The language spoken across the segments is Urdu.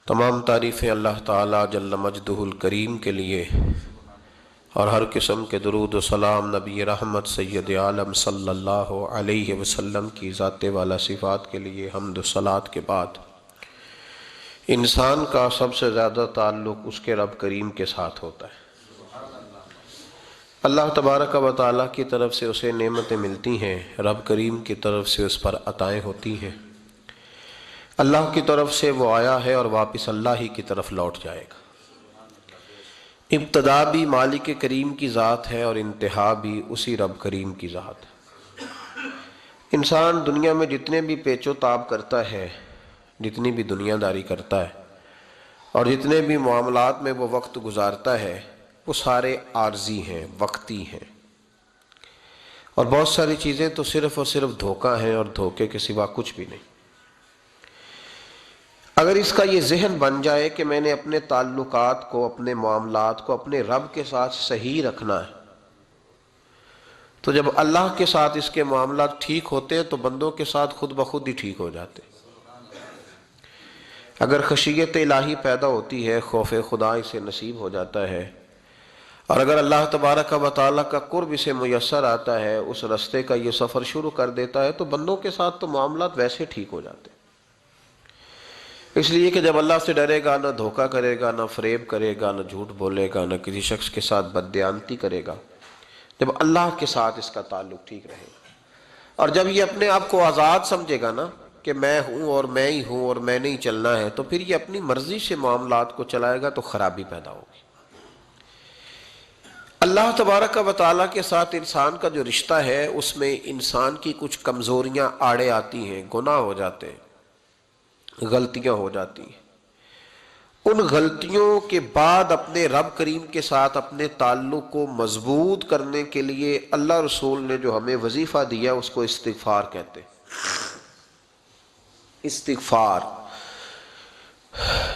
تمام تعریفیں اللہ تعالیٰ جل مجدہ الکریم کے لیے، اور ہر قسم کے درود و سلام نبی رحمت سید عالم صلی اللہ علیہ وسلم کی ذات والا صفات کے لیے حمد و صلات کے بعد انسان کا سب سے زیادہ تعلق اس کے رب کریم کے ساتھ ہوتا ہے۔ اللہ تبارک و تعالیٰ کی طرف سے اسے نعمتیں ملتی ہیں، رب کریم کی طرف سے اس پر عطائیں ہوتی ہیں۔ اللہ کی طرف سے وہ آیا ہے اور واپس اللہ ہی کی طرف لوٹ جائے گا۔ ابتدا بھی مالک کریم کی ذات ہے اور انتہا بھی اسی رب کریم کی ذات ہے۔ انسان دنیا میں جتنے بھی پیچ و تاب کرتا ہے، جتنی بھی دنیا داری کرتا ہے اور جتنے بھی معاملات میں وہ وقت گزارتا ہے، وہ سارے عارضی ہیں، وقتی ہیں، اور بہت ساری چیزیں تو صرف اور صرف دھوکہ ہیں اور دھوکے کے سوا کچھ بھی نہیں۔ اگر اس کا یہ ذہن بن جائے کہ میں نے اپنے تعلقات کو، اپنے معاملات کو اپنے رب کے ساتھ صحیح رکھنا ہے، تو جب اللہ کے ساتھ اس کے معاملات ٹھیک ہوتے ہیں تو بندوں کے ساتھ خود بخود ہی ٹھیک ہو جاتے ہیں۔ اگر خشیت الہی پیدا ہوتی ہے، خوف خدا اسے نصیب ہو جاتا ہے، اور اگر اللہ تبارک و تعالیٰ کا قرب اسے میسر آتا ہے، اس رستے کا یہ سفر شروع کر دیتا ہے، تو بندوں کے ساتھ تو معاملات ویسے ٹھیک ہو جاتے ہیں۔ اس لیے کہ جب اللہ سے ڈرے گا، نہ دھوکہ کرے گا، نہ فریب کرے گا، نہ جھوٹ بولے گا، نہ کسی شخص کے ساتھ بددیانتی کرے گا، جب اللہ کے ساتھ اس کا تعلق ٹھیک رہے گا، اور جب یہ اپنے آپ کو آزاد سمجھے گا نا کہ میں ہوں اور میں ہی ہوں اور میں نے ہی چلنا ہے، تو پھر یہ اپنی مرضی سے معاملات کو چلائے گا تو خرابی پیدا ہوگی۔ اللہ تبارک و تعالیٰ کے ساتھ انسان کا جو رشتہ ہے، اس میں انسان کی کچھ کمزوریاں آڑے آتی ہیں، گناہ ہو جاتے ہیں، غلطیاں ہو جاتی ہیں۔ ان غلطیوں کے بعد اپنے رب کریم کے ساتھ اپنے تعلق کو مضبوط کرنے کے لیے اللہ رسول نے جو ہمیں وظیفہ دیا اس کو استغفار کہتے ہیں۔ استغفار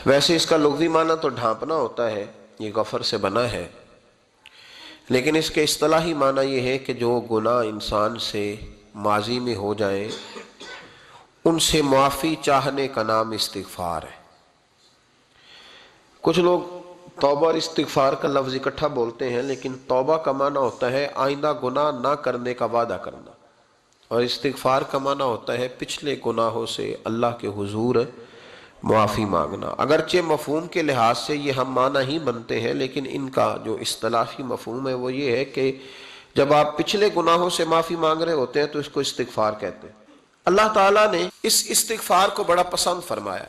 ویسے اس کا لغوی معنی تو ڈھانپنا ہوتا ہے، یہ غفر سے بنا ہے، لیکن اس کے اصطلاحی معنی یہ ہے کہ جو گناہ انسان سے ماضی میں ہو جائیں ان سے معافی چاہنے کا نام استغفار ہے۔ کچھ لوگ توبہ اور استغفار کا لفظ اکٹھا بولتے ہیں، لیکن توبہ کا معنی ہوتا ہے آئندہ گناہ نہ کرنے کا وعدہ کرنا، اور استغفار کا معنی ہوتا ہے پچھلے گناہوں سے اللہ کے حضور معافی مانگنا۔ اگرچہ مفہوم کے لحاظ سے یہ ہم معنی ہی بنتے ہیں، لیکن ان کا جو اصطلاحی مفہوم ہے وہ یہ ہے کہ جب آپ پچھلے گناہوں سے معافی مانگ رہے ہوتے ہیں تو اس کو استغفار کہتے ہیں۔ اللہ تعالیٰ نے اس استغفار کو بڑا پسند فرمایا،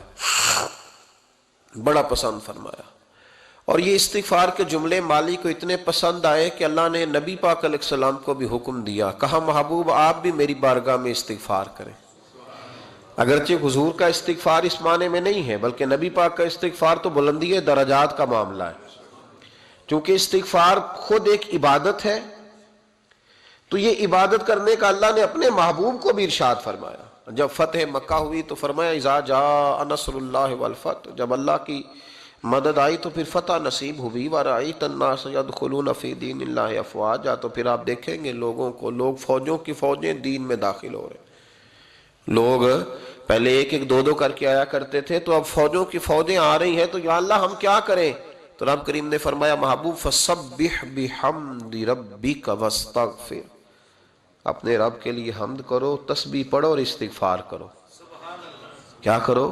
بڑا پسند فرمایا، اور یہ استغفار کے جملے مالی کو اتنے پسند آئے کہ اللہ نے نبی پاک علیہ السلام کو بھی حکم دیا، کہا محبوب آپ بھی میری بارگاہ میں استغفار کریں۔ اگرچہ حضور کا استغفار اس معنی میں نہیں ہے، بلکہ نبی پاک کا استغفار تو بلندی درجات کا معاملہ ہے۔ چونکہ استغفار خود ایک عبادت ہے، تو یہ عبادت کرنے کا اللہ نے اپنے محبوب کو بھی ارشاد فرمایا۔ جب فتح مکہ ہوئی تو فرمایا اذا جاء نصر اللہ والفتح، جب اللہ کی مدد آئی تو پھر فتح نصیب ہوئی۔ وَرَأَيْتَ النَّاسَ يَدْخُلُونَ فِي دِينِ اللَّهِ أَفْوَاجًا، تو پھر آپ دیکھیں گے لوگوں کو، لوگ فوجوں کی فوجیں دین میں داخل ہو رہے ہیں۔ لوگ پہلے ایک ایک دو دو کر کے آیا کرتے تھے، تو اب فوجوں کی فوجیں آ رہی ہیں، تو یا اللہ ہم کیا کریں؟ تو رب کریم نے فرمایا محبوب فَسَبِّحْ بِحَمْدِ رَبِّكَ وَاسْتَغْفِرْ، اپنے رب کے لیے حمد کرو، تسبیح پڑھو اور استغفار کرو۔ کیا کرو؟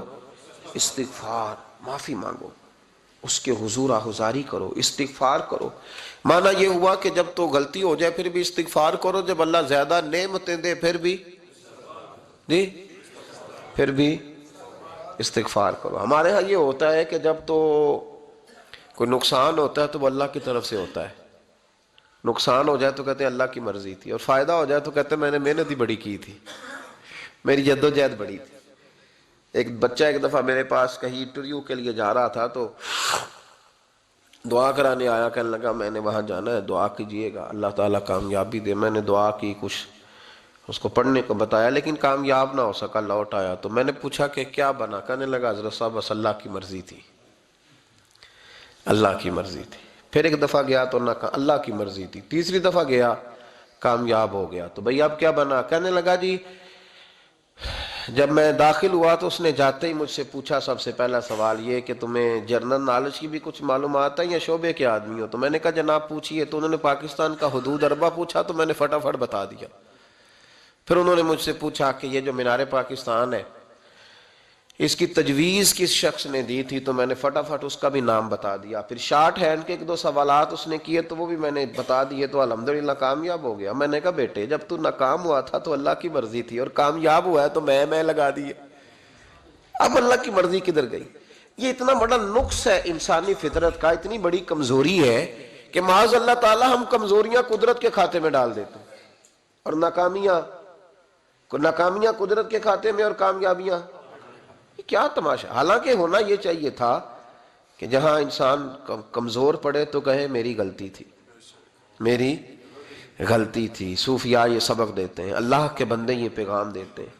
استغفار، معافی مانگو، اس کے حضور آہذاری کرو، استغفار کرو۔ معنی یہ ہوا کہ جب تو غلطی ہو جائے پھر بھی استغفار کرو، جب اللہ زیادہ نعمتیں دے پھر بھی پھر بھی استغفار کرو۔ ہمارے ہاں یہ ہوتا ہے کہ جب تو کوئی نقصان ہوتا ہے تو وہ اللہ کی طرف سے ہوتا ہے، نقصان ہو جائے تو کہتے ہیں اللہ کی مرضی تھی، اور فائدہ ہو جائے تو کہتے ہیں میں نے محنت ہی بڑی کی تھی، میری جد و جہد بڑی تھی۔ ایک بچہ ایک دفعہ میرے پاس کہیں انٹرویو کے لیے جا رہا تھا، تو دعا کرانے آیا، کہنے لگا میں نے وہاں جانا ہے، دعا کیجئے گا اللہ تعالیٰ کامیابی دے۔ میں نے دعا کی، کچھ اس کو پڑھنے کو بتایا، لیکن کامیاب نہ ہو سکا، لوٹ آیا۔ تو میں نے پوچھا کہ کیا بنا؟ کہنے لگا حضرت صاحب بس اللہ کی مرضی تھی، اللہ کی مرضی تھی۔ پھر ایک دفعہ گیا تو نہ کہا اللہ کی مرضی تھی، تیسری دفعہ گیا کامیاب ہو گیا۔ تو بھئی اب کیا بنا؟ کہنے لگا جی جب میں داخل ہوا تو اس نے جاتے ہی مجھ سے پوچھا سب سے پہلا سوال یہ کہ تمہیں جنرل نالج کی بھی کچھ معلومات ہے یا شعبے کے آدمی ہو؟ تو میں نے کہا جناب پوچھیے۔ تو انہوں نے پاکستان کا حدود اربہ پوچھا تو میں نے فٹافٹ بتا دیا۔ پھر انہوں نے مجھ سے پوچھا کہ یہ جو مینار پاکستان ہے اس کی تجویز کس شخص نے دی تھی؟ تو میں نے فٹافٹ اس کا بھی نام بتا دیا۔ پھر شارٹ ہینڈ کے ایک دو سوالات اس نے کیے تو وہ بھی میں نے بتا دیے، تو الحمدللہ کامیاب ہو گیا۔ میں نے کہا بیٹے جب تو ناکام ہوا تھا تو اللہ کی مرضی تھی، اور کامیاب ہوا ہے تو میں لگا دیے، اب اللہ کی مرضی کدھر گئی؟ یہ اتنا بڑا نقص ہے انسانی فطرت کا، اتنی بڑی کمزوری ہے کہ معاذ اللہ تعالی ہم کمزوریاں قدرت کے کھاتے میں ڈال دیتے ہیں، اور ناکامیاں قدرت کے کھاتے میں، اور کامیابیاں کیا تماشا۔ حالانکہ ہونا یہ چاہیے تھا کہ جہاں انسان کمزور پڑے تو کہے میری غلطی تھی، میری غلطی تھی۔ صوفیاء یہ سبق دیتے ہیں، اللہ کے بندے یہ پیغام دیتے ہیں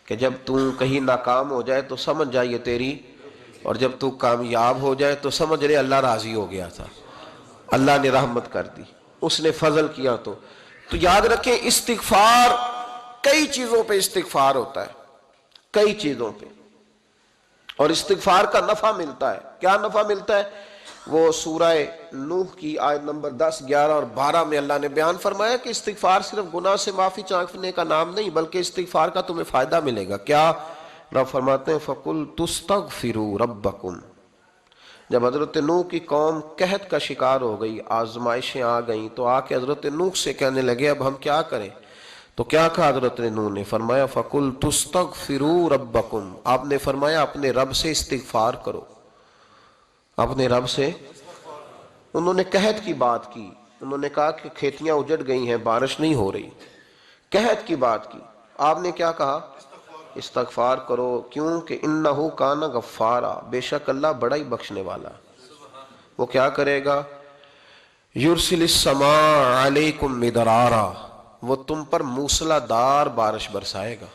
کہ جب تو کہیں ناکام ہو جائے تو سمجھ جائے یہ تیری، اور جب تو کامیاب ہو جائے تو سمجھ رہے اللہ راضی ہو گیا تھا، اللہ نے رحمت کر دی، اس نے فضل کیا۔ تو یاد رکھیں استغفار، کئی چیزوں پہ استغفار ہوتا ہے، کئی چیزوں پہ، اور استغفار کا نفع ملتا ہے۔ کیا نفع ملتا ہے؟ وہ سورہ نوح کی آیت نمبر 10، 11 اور 12 میں اللہ نے بیان فرمایا کہ استغفار صرف گناہ سے معافی چاہنے کا نام نہیں، بلکہ استغفار کا تمہیں فائدہ ملے گا۔ کیا؟ رب فرماتے ہیں فَقُلْتُ اسْتَغْفِرُوا رَبَّكُمْ۔ جب حضرت نوح کی قوم قحط کا شکار ہو گئی، آزمائشیں آ گئیں، تو آ کے حضرت نوح سے کہنے لگے اب ہم کیا کریں؟ تو کیا کہا حضرت نوح نے؟ فرمایا فَقُلْتُ اسْتَغْفِرُوا رَبَّكُمْ، آپ نے فرمایا اپنے رب سے استغفار کرو، اپنے رب سے۔ انہوں نے قحط کی بات کی، انہوں نے کہا کہ کھیتیاں اجڑ گئی ہیں، بارش نہیں ہو رہی، قحط کی بات کی۔ آپ نے کیا کہا؟ استغفار کرو، کیوں کہ انہو کان غفارا، بے شک اللہ بڑا ہی بخشنے والا۔ وہ کیا کرے گا؟ یرسل السماء علیکم مدرارا، وہ تم پر موسلا دار بارش برسائے گا۔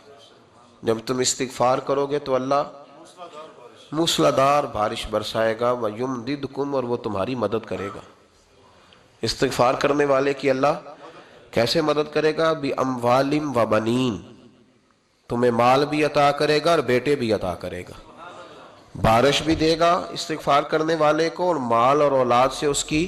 جب تم استغفار کرو گے تو اللہ موسلا دار بارش برسائے گا، وَيُمْدِدْكُمْ، اور وہ تمہاری مدد کرے گا۔ استغفار کرنے والے کی اللہ کیسے مدد کرے گا؟ بِأَمْوَالٍ وَبَنِينَ، تمہیں مال بھی عطا کرے گا اور بیٹے بھی عطا کرے گا، بارش بھی دے گا استغفار کرنے والے کو، اور مال اور اولاد سے اس کی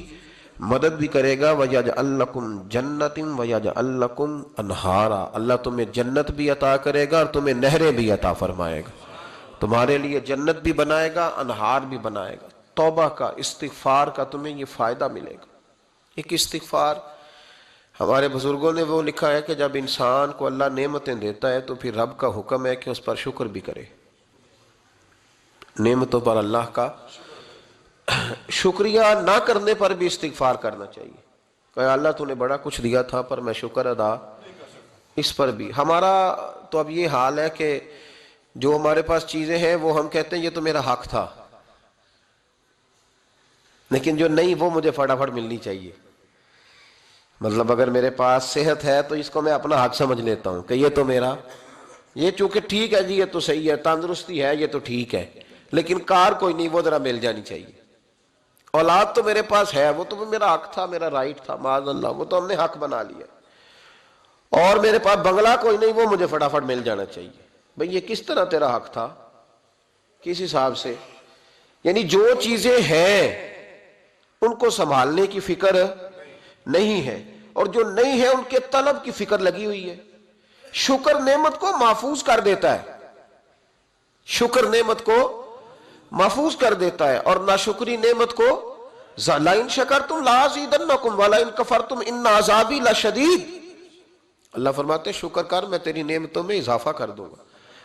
مدد بھی کرے گا۔ وَيَجْعَلْ لَكُمْ جَنَّةٍ وَيَجْعَلْ لَكُمْ أَنْهَارًا، اللہ تمہیں جنت بھی عطا کرے گا اور تمہیں نہریں بھی عطا فرمائے گا، تمہارے لیے جنت بھی بنائے گا، انہار بھی بنائے گا۔ توبہ کا، استغفار کا تمہیں یہ فائدہ ملے گا۔ ایک استغفار، ہمارے بزرگوں نے وہ لکھا ہے کہ جب انسان کو اللہ نعمتیں دیتا ہے تو پھر رب کا حکم ہے کہ اس پر شکر بھی کرے، نعمتوں پر اللہ کا شکریہ نہ کرنے پر بھی استغفار کرنا چاہیے کہ اللہ تو نے بڑا کچھ دیا تھا پر میں شکر ادا اس پر بھی۔ ہمارا تو اب یہ حال ہے کہ جو ہمارے پاس چیزیں ہیں وہ ہم کہتے ہیں یہ تو میرا حق تھا، لیکن جو نہیں وہ مجھے فٹافٹ ملنی چاہیے۔ مطلب اگر میرے پاس صحت ہے تو اس کو میں اپنا حق سمجھ لیتا ہوں کہ یہ تو میرا، یہ چونکہ ٹھیک ہے جی، یہ تو صحیح ہے، تندرستی ہے یہ تو ٹھیک ہے، لیکن کار کوئی نہیں، وہ ذرا مل جانی چاہیے۔ اولاد تو میرے پاس ہے، وہ تو میرا حق تھا، میرا رائٹ تھا، معاذ اللہ وہ تو ہم نے حق بنا لیا۔ اور میرے پاس بنگلہ کوئی نہیں، وہ مجھے فٹافٹ مل جانا چاہیے۔ بھئی یہ کس طرح تیرا حق تھا؟ کس حساب سے؟ یعنی جو چیزیں ہیں ان کو سنبھالنے کی فکر نہیں ہے، اور جو نہیں ہے ان کے طلب کی فکر لگی ہوئی ہے۔ شکر نعمت کو محفوظ کر دیتا ہے، شکر نعمت کو محفوظ کر دیتا ہے، اور ناشکری نعمت کو لَئِن شَكَرْتُمْ لَأَزِيدَنَّكُمْ وَلَئِن كَفَرْتُمْ إِنَّ عَذَابِي لَشَدِيدٌ۔ اللہ فرماتے ہیں شکر کر، میں تیری نعمتوں میں اضافہ کر دوں گا،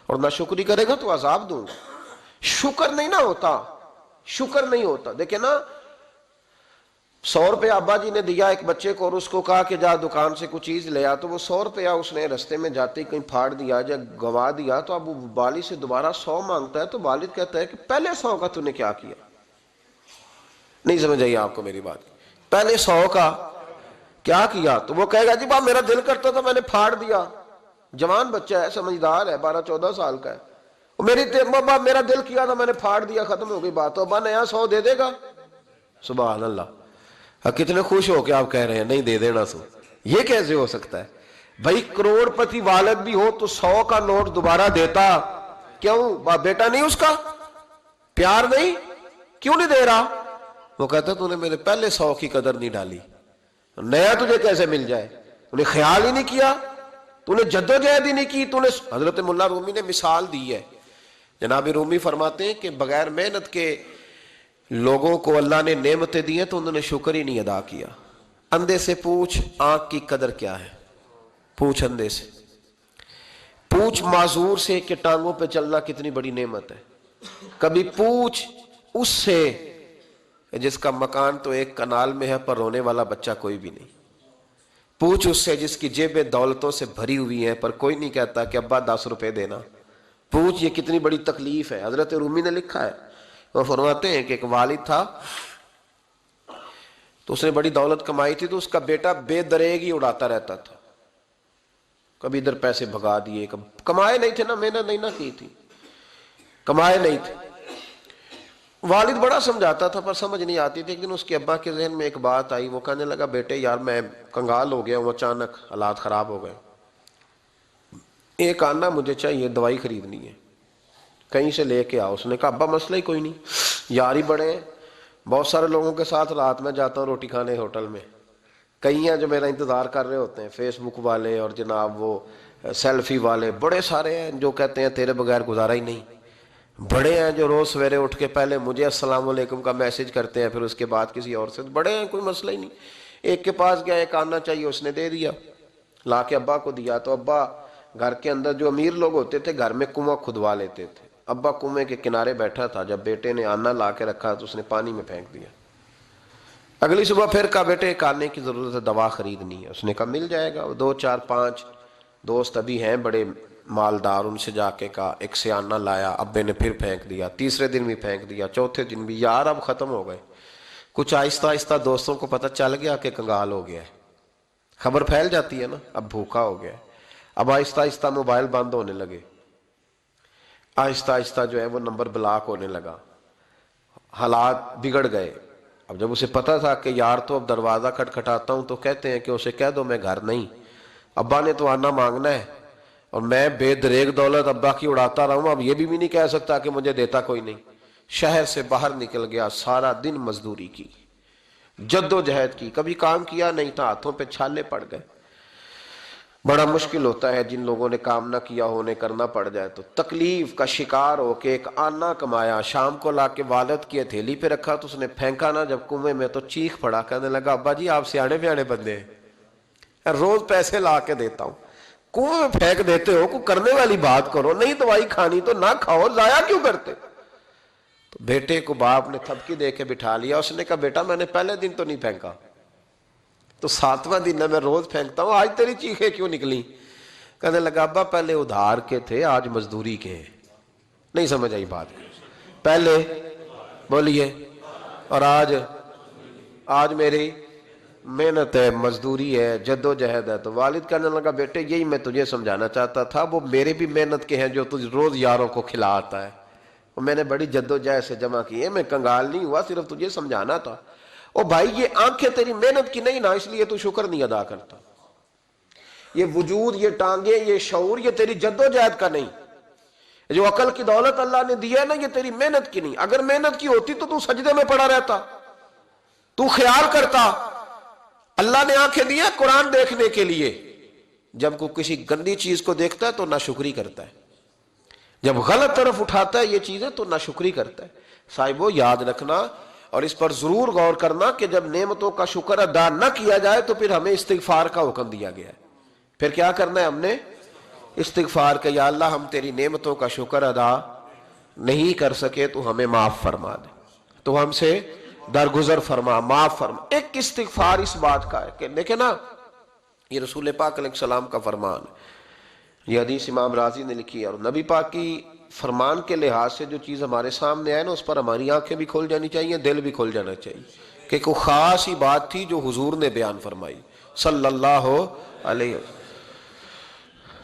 اور ناشکری کرے گا تو عذاب دوں گا۔ شکر نہیں نہ ہوتا، شکر نہیں ہوتا۔ دیکھیں نا، 100 روپے ابا جی نے دیا ایک بچے کو، اور اس کو کہا کہ جا دکان سے کچھ چیز لے آ، تو وہ 100 روپیہ اس نے رستے میں جاتے ہی کہیں پھاڑ دیا یا گوا دیا، تو اب وہ والد سے دوبارہ 100 مانگتا ہے، تو والد کہتا ہے کہ پہلے 100 کا تو نے کیا کیا؟ نہیں سمجھ آئی آپ کو میری بات؟ پہلے 100 کا کیا کیا؟ تو وہ کہے گا جی باپ میرا دل کرتا تھا میں نے پھاڑ دیا۔ جوان بچہ ہے، سمجھدار ہے، 12-14 سال کا ہے، میرا دل کیا تھا میں نے پھاڑ دیا، ختم ہو گئی بات۔ تو ابا نیا 100 دے دے گا؟ سبحان اللہ، کتنے خوش ہو کے آپ کہہ رہے ہیں نہیں دے دینا سو، یہ کیسے ہو سکتا ہے؟ بھائی کروڑ پتی والد بھی ہو تو 100 کا نوٹ دوبارہ دیتا کیوں؟ بیٹا نہیں اس کا؟ پیار نہیں؟ کیوں نہیں دے رہا؟ وہ کہتا تو نے میرے پہلے 100 کی قدر نہیں ڈالی، نیا تجھے کیسے مل جائے؟ تو نے خیال ہی نہیں کیا، تو نے جدوجہد ہی نہیں کی، تو نے۔ حضرت مولا رومی نے مثال دی ہے، جناب رومی فرماتے ہیں کہ بغیر محنت کے لوگوں کو اللہ نے نعمتیں دی ہیں تو انہوں نے شکر ہی نہیں ادا کیا۔ اندھے سے پوچھ آنکھ کی قدر کیا ہے، پوچھ اندھے سے، پوچھ معذور سے کہ ٹانگوں پہ چلنا کتنی بڑی نعمت ہے، کبھی پوچھ اس سے جس کا مکان تو ایک کنال میں ہے پر رونے والا بچہ کوئی بھی نہیں، پوچھ اس سے جس کی جیبیں دولتوں سے بھری ہوئی ہیں پر کوئی نہیں کہتا کہ ابا 10 روپے دینا، پوچھ یہ کتنی بڑی تکلیف ہے۔ حضرت رومی نے لکھا ہے، وہ فرماتے ہیں کہ ایک والد تھا تو اس نے بڑی دولت کمائی تھی، تو اس کا بیٹا بے دریغ ہی اڑاتا رہتا تھا، کبھی ادھر پیسے بھگا دیے، کمائے نہیں تھے نا، محنت نہیں نہ کی تھی، کمائے نہیں تھے۔ والد بڑا سمجھاتا تھا پر سمجھ نہیں آتی تھی۔ ایک دن اس کے ابا کے ذہن میں ایک بات آئی، وہ کہنے لگا بیٹے یار میں کنگال ہو گیا ہوں، اچانک حالات خراب ہو گئے، ایک آنا مجھے چاہیے، دوائی خریدنی ہے، کہیں سے لے کے آؤ۔ اس نے کہا ابا مسئلہ ہی کوئی نہیں، یار ہی بڑے ہیں، بہت سارے لوگوں کے ساتھ رات میں جاتا ہوں روٹی کھانے ہوٹل میں، کئی ہیں جو میرا انتظار کر رہے ہوتے ہیں، فیس بک والے اور جناب وہ سیلفی والے، بڑے سارے ہیں جو کہتے ہیں تیرے بغیر گزارا ہی نہیں، بڑے ہیں جو روز سویرے اٹھ کے پہلے مجھے السلام علیکم کا میسج کرتے ہیں پھر اس کے بعد کسی اور سے، بڑے ہیں کوئی مسئلہ ہی نہیں۔ ایک کے پاس گیا، ایک آنا چاہیے، اس نے دے دیا، لا کے ابا کو دیا، تو ابا گھر کے اندر جو امیر لوگ ہوتے تھے گھر میں کنواں کھدوا لیتے تھے، ابا کنویں کے کنارے بیٹھا تھا، جب بیٹے نے آنا لا کے رکھا تو اس نے پانی میں پھینک دیا۔ اگلی صبح پھر کہا بیٹے ایک آنے کی ضرورت ہے، دوا خریدنی ہے، اس نے کہا مل جائے گا۔ 2 4 5 دوست ابھی ہیں بڑے مالدار، ان سے جا کے کہا، ایک سے آنا لایا، ابے نے پھر پھینک دیا، تیسرے دن بھی پھینک دیا، چوتھے دن بھی، یار اب ختم ہو گئے۔ کچھ آہستہ آہستہ دوستوں کو پتہ چل گیا کہ کنگال ہو گیا ہے، خبر پھیل جاتی ہے نا، اب بھوکا ہو گیا ہے۔ اب آہستہ آہستہ موبائل بند ہونے لگے، آہستہ آہستہ جو ہے وہ نمبر بلاک ہونے لگا، حالات بگڑ گئے۔ اب جب اسے پتا تھا کہ یار تو اب دروازہ کھٹکھٹاتا ہوں تو کہتے ہیں کہ اسے کہہ دو میں گھر نہیں، ابا نے تو آنا مانگنا ہے اور میں بے دریغ دولت ابا کی اڑاتا رہا ہوں، اب یہ بھی نہیں کہہ سکتا کہ مجھے دیتا کوئی نہیں۔ شہر سے باہر نکل گیا، سارا دن مزدوری کی، جد و جہد کی، کبھی کام کیا نہیں تھا، ہاتھوں پہ چھالے پڑ گئے۔ بڑا مشکل ہوتا ہے جن لوگوں نے کام نہ کیا ہونے کرنا پڑ جائے تو، تکلیف کا شکار ہو کے ایک آنا کمایا، شام کو لا کے والد کی ہتھیلی پہ رکھا تو اس نے پھینکا نا جب کنویں میں تو چیخ پڑا، کہنے لگا ابا جی آپ سیانے بیانے بندے ہیں، روز پیسے لا کے دیتا ہوں، کنویں میں پھینک دیتے ہو، کوئی کرنے والی بات کرو، نہیں دوائی کھانی تو نہ کھاؤ، ضائع کیوں کرتے؟ تو بیٹے کو باپ نے تھپکی دے کے بٹھا لیا، اس نے کہا بیٹا میں نے پہلے دن تو نہیں پھینکا، تو 7واں دن ہے، میں روز پھینکتا ہوں، آج تیری چیخیں کیوں نکلی؟ کہنے لگا ابا پہلے ادھار کے تھے آج مزدوری کے ہیں۔ نہیں سمجھ آئی بات؟ پہلے بولیے، اور آج میری محنت ہے، مزدوری ہے، جد و جہد ہے۔ تو والد کہنے لگا بیٹے یہی میں تجھے سمجھانا چاہتا تھا، وہ میرے بھی محنت کے ہیں جو تجھ روز یاروں کو کھلا آتا ہے، میں نے بڑی جد و جہد سے جمع کی ہے، میں کنگال نہیں ہوا، صرف تجھے سمجھانا تھا۔ او بھائی یہ آنکھیں تیری محنت کی نہیں نا، اس لیے تو شکر نہیں ادا کرتا، یہ وجود، یہ ٹانگیں، یہ شعور، یہ تیری جد و جہد کا نہیں، جو عقل کی دولت اللہ نے دی ہے نا، یہ تیری محنت کی نہیں، اگر محنت کی ہوتی تو سجدے میں پڑا رہتا، تو خیال کرتا۔ اللہ نے آنکھیں دی ہیں قرآن دیکھنے کے لیے، جب کوئی کسی گندی چیز کو دیکھتا ہے تو ناشکری کرتا ہے، جب غلط طرف اٹھاتا ہے یہ چیزیں تو ناشکری کرتا ہے۔ صاحبو یاد رکھنا اور اس پر ضرور غور کرنا کہ جب نعمتوں کا شکر ادا نہ کیا جائے تو پھر ہمیں استغفار کا حکم دیا گیا ہے۔ پھر کیا کرنا ہے ہم نے؟ استغفار کہ یا اللہ ہم تیری نعمتوں کا شکر ادا نہیں کر سکے تو ہمیں معاف فرما دے، تو ہم سے درگزر فرما، معاف فرما۔ ایک استغفار اس بات کا ہے کہ دیکھیں نا، یہ رسول پاک علیہ السلام کا فرمان ہے، یہ حدیث امام راضی نے لکھی ہے، اور نبی پاک کی فرمان کے لحاظ سے جو چیز ہمارے سامنے آئے نا اس پر ہماری آنکھیں بھی کھل جانی چاہیے، دل بھی کھل جانا چاہیے، کہ کوئی خاص ہی بات تھی جو حضور نے بیان فرمائی صلی اللہ علیہ وسلم۔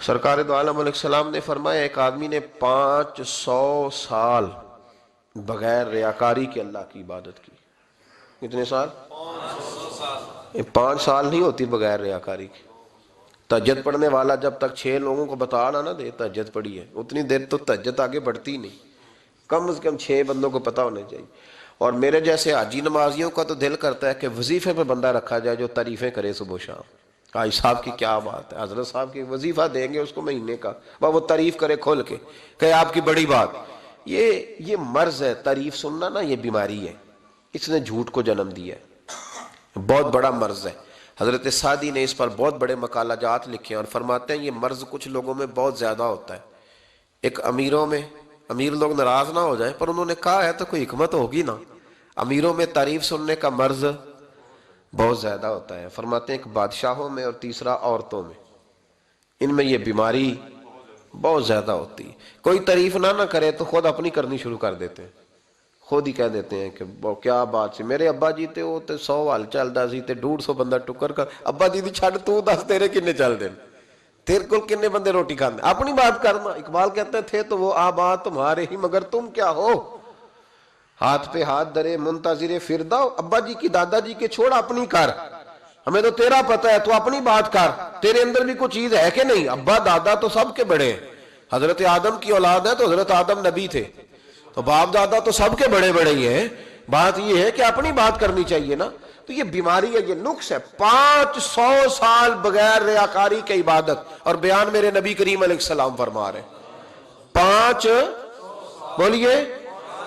سرکار دو عالم علیہ السلام نے فرمایا ایک آدمی نے 500 سال بغیر ریاکاری کے اللہ کی عبادت کی۔ کتنے سال؟ 500 سال۔ یہ 5 سال نہیں ہوتی بغیر ریاکاری کی، تہجد پڑھنے والا جب تک 6 لوگوں کو بتانا نہ دے تہجد پڑھی ہے، اتنی دیر تو تہجد آگے بڑھتی ہی نہیں، کم از کم 6 بندوں کو پتہ ہونے چاہیے۔ اور میرے جیسے حاجی نمازیوں کا تو دل کرتا ہے کہ وظیفے پہ بندہ رکھا جائے جو تعریفیں کرے صبح و شام، حاج صاحب کی کیا بات ہے، حضرت صاحب کی وظیفہ دیں گے اس کو مہینے کا، وہ تعریف کرے کھول کے کہ آپ کی بڑی بات۔ یہ مرض ہے، تعریف سننا نا، یہ بیماری ہے، اس نے جھوٹ کو جنم دیا ہے، بہت بڑا مرض ہے۔ حضرت سعدی نے اس پر بہت بڑے مقالہ جات لکھے ہیں اور فرماتے ہیں یہ مرض کچھ لوگوں میں بہت زیادہ ہوتا ہے۔ ایک امیروں میں، امیر لوگ ناراض نہ ہو جائیں پر انہوں نے کہا ہے تو کوئی حکمت ہوگی نا، امیروں میں تعریف سننے کا مرض بہت زیادہ ہوتا ہے۔ فرماتے ہیں ایک بادشاہوں میں اور تیسرا عورتوں میں، ان میں یہ بیماری بہت زیادہ ہوتی ہے۔ کوئی تعریف نہ کرے تو خود اپنی کرنی شروع کر دیتے ہیں، خود ہی کہہ دیتے ہیں کہ کیا بات سی، میرے ابا جی تے وہ تے 100 حال چلدا سی تے 150 بندہ ٹکر کر، ابا جی دی چھڈ تو دس تیرے کنے چل دین، تیرے کو کنے بندے روٹی کھاندے، اپنی بات کرنا۔ اقبال کہتے تھے تو وہ آبا تمہارے ہی مگر تم کیا ہو، ہاتھ پہ ہاتھ درے منتظر فردا، ابا جی کی دادا جی کے چھوڑ اپنی کر، ہمیں تو تیرا پتہ ہے تو اپنی بات کر، تیرے اندر بھی کوئی چیز ہے کہ نہیں۔ ابا دادا تو سب کے بڑے ہیں، حضرت آدم کی اولاد ہے تو حضرت آدم نبی تھے، تو باپ دادا تو سب کے بڑے بڑے ہی ہیں، بات یہ ہے کہ اپنی بات کرنی چاہیے نا۔ تو یہ بیماری ہے، یہ نقص ہے۔ 500 سال بغیر ریاکاری کی عبادت، اور بیان میرے نبی کریم علیہ السلام فرما رہے ہیں 5، بولیے،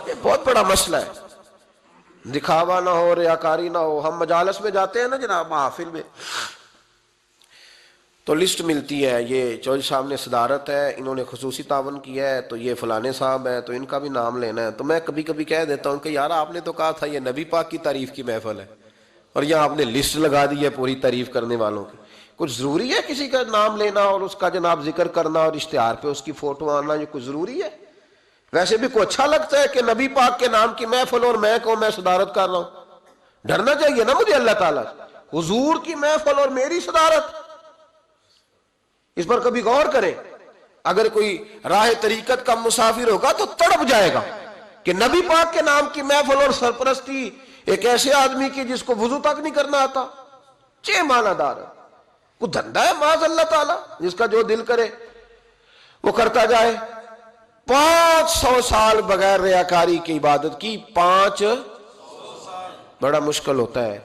یہ بہت بڑا مسئلہ ہے، دکھاوا نہ ہو، ریاکاری نہ ہو۔ ہم مجالس میں جاتے ہیں نا جناب، محافل میں، تو لسٹ ملتی ہے، یہ چودھری صاحب نے صدارت ہے، انہوں نے خصوصی تعاون کیا ہے، تو یہ فلانے صاحب ہے تو ان کا بھی نام لینا ہے۔ تو میں کبھی کبھی کہہ دیتا ہوں کہ یار آپ نے تو کہا تھا یہ نبی پاک کی تعریف کی محفل ہے، اور یہاں آپ نے لسٹ لگا دی ہے پوری تعریف کرنے والوں کی۔ کچھ ضروری ہے کسی کا نام لینا اور اس کا جناب ذکر کرنا اور اشتہار پہ اس کی فوٹو آنا، یہ کچھ ضروری ہے؟ ویسے بھی کوئی اچھا لگتا ہے کہ نبی پاک کے نام کی محفل اور میں صدارت کر رہا ہوں؟ ڈرنا چاہیے نا مجھے اللہ تعالیٰ، حضور کی محفل اور میری صدارت، اس پر کبھی غور کریں۔ اگر کوئی راہ طریقت کا مسافر ہوگا تو تڑپ جائے گا کہ نبی پاک کے نام کی محفل اور سرپرستی ایک ایسے آدمی کی جس کو وضو تک نہیں کرنا آتا، چھ معنی دار ہے، کوئی دھندا ہے معاذ اللہ تعالیٰ، جس کا جو دل کرے وہ کرتا جائے۔ 500 سال بغیر ریاکاری کی عبادت کی، 500 بڑا مشکل ہوتا ہے۔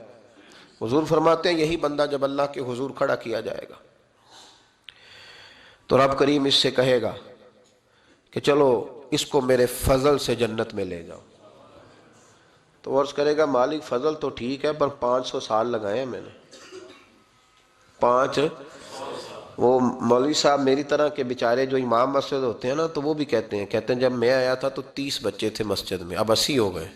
حضور فرماتے ہیں یہی بندہ جب اللہ کے حضور کھڑا کیا جائے گا تو رب کریم اس سے کہے گا کہ چلو اس کو میرے فضل سے جنت میں لے جاؤ، تو عرض کرے گا مالک فضل تو ٹھیک ہے پر 500 سال لگائے ہیں میں نے، 5۔ وہ مولوی صاحب میری طرح کے بیچارے جو امام مسجد ہوتے ہیں نا، تو وہ بھی کہتے ہیں جب میں آیا تھا تو 30 بچے تھے مسجد میں، اب 80 ہو گئے۔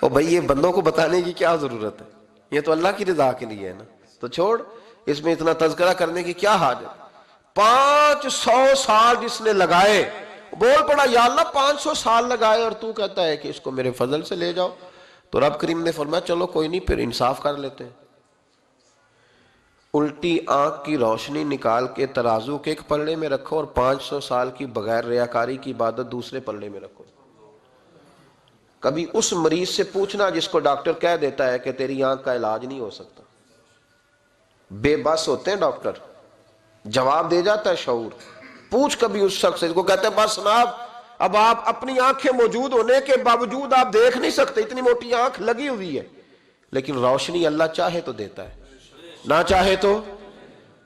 اور بھائی یہ بندوں کو بتانے کی کیا ضرورت ہے، یہ تو اللہ کی رضا کے لیے ہے نا، تو چھوڑ اس میں اتنا تذکرہ کرنے کی کیا حاجت۔ 500 سال جس نے لگائے، بول پڑا یا اللہ 500 سال لگائے اور تو کہتا ہے کہ اس کو میرے فضل سے لے جاؤ، تو رب کریم نے فرمایا چلو کوئی نہیں، پھر انصاف کر لیتے ہیں، الٹی آنکھ کی روشنی نکال کے ترازو کے ایک پلڑے میں رکھو اور 500 سال کی بغیر ریاکاری کی عبادت دوسرے پلڑے میں رکھو۔ کبھی اس مریض سے پوچھنا جس کو ڈاکٹر کہہ دیتا ہے کہ تیری آنکھ کا علاج نہیں ہو سکتا، بے بس ہوتے ہیں ڈاکٹر، جواب دے جاتا ہے شعور۔ پوچھ کبھی اس شخص سے، کو کہتے ہیں بس جناب اب آپ اپنی آنکھیں موجود ہونے کے باوجود آپ دیکھ نہیں سکتے، اتنی موٹی آنکھ لگی ہوئی ہے، لیکن روشنی اللہ چاہے تو دیتا ہے، نہ چاہے تو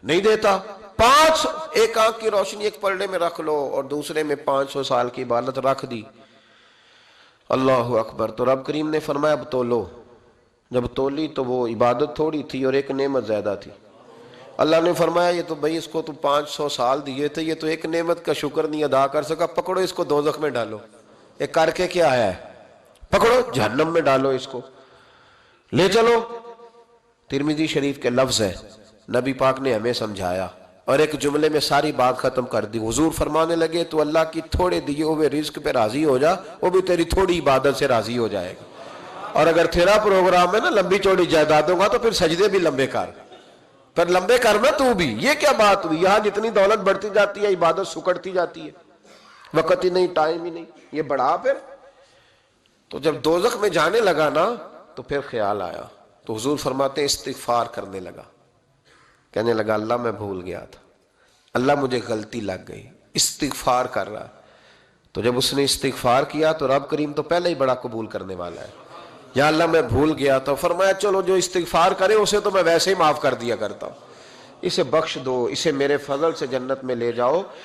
نہیں دیتا۔ 5 ایک آنکھ کی روشنی ایک پلڑے میں رکھ لو اور دوسرے میں 500 سال کی عبادت رکھ دی، اللہ اکبر۔ تو رب کریم نے فرمایا اب تولو، جب تولی تو وہ عبادت تھوڑی تھی اور ایک نعمت زیادہ تھی۔ اللہ نے فرمایا یہ تو بھائی اس کو تو 500 سال دیے تھے، یہ تو ایک نعمت کا شکر نہیں ادا کر سکا، پکڑو اس کو دوزخ میں ڈالو۔ ایک کر کے کیا آیا ہے، پکڑو جہنم میں ڈالو، اس کو لے چلو۔ ترمذی شریف کے لفظ ہے، نبی پاک نے ہمیں سمجھایا اور ایک جملے میں ساری بات ختم کر دی۔ حضور فرمانے لگے تو اللہ کی تھوڑے دیے ہوئے رزق پہ راضی ہو جا، وہ بھی تیری تھوڑی عبادت سے راضی ہو جائے گا۔ اور اگر تیرا پروگرام ہے نا لمبی چوڑی جائیدادوں کا، تو پھر سجدے بھی لمبے کر، پھر لمبے کرنا تو بھی۔ یہ کیا بات ہوئی، یہاں جتنی دولت بڑھتی جاتی ہے عبادت سکڑتی جاتی ہے، وقت ہی نہیں، ٹائم ہی نہیں، یہ بڑھا پھر۔ تو جب دوزخ میں جانے لگا نا تو پھر خیال آیا، تو حضور فرماتے ہیں استغفار کرنے لگا، کہنے لگا اللہ میں بھول گیا تھا، اللہ مجھے غلطی لگ گئی، استغفار کر رہا۔ تو جب اس نے استغفار کیا تو رب کریم تو پہلے ہی بڑا قبول کرنے والا ہے، یا اللہ میں بھول گیا تو فرمایا چلو جو استغفار کرے اسے تو میں ویسے ہی معاف کر دیا کرتا ہوں، اسے بخش دو، اسے میرے فضل سے جنت میں لے جاؤ۔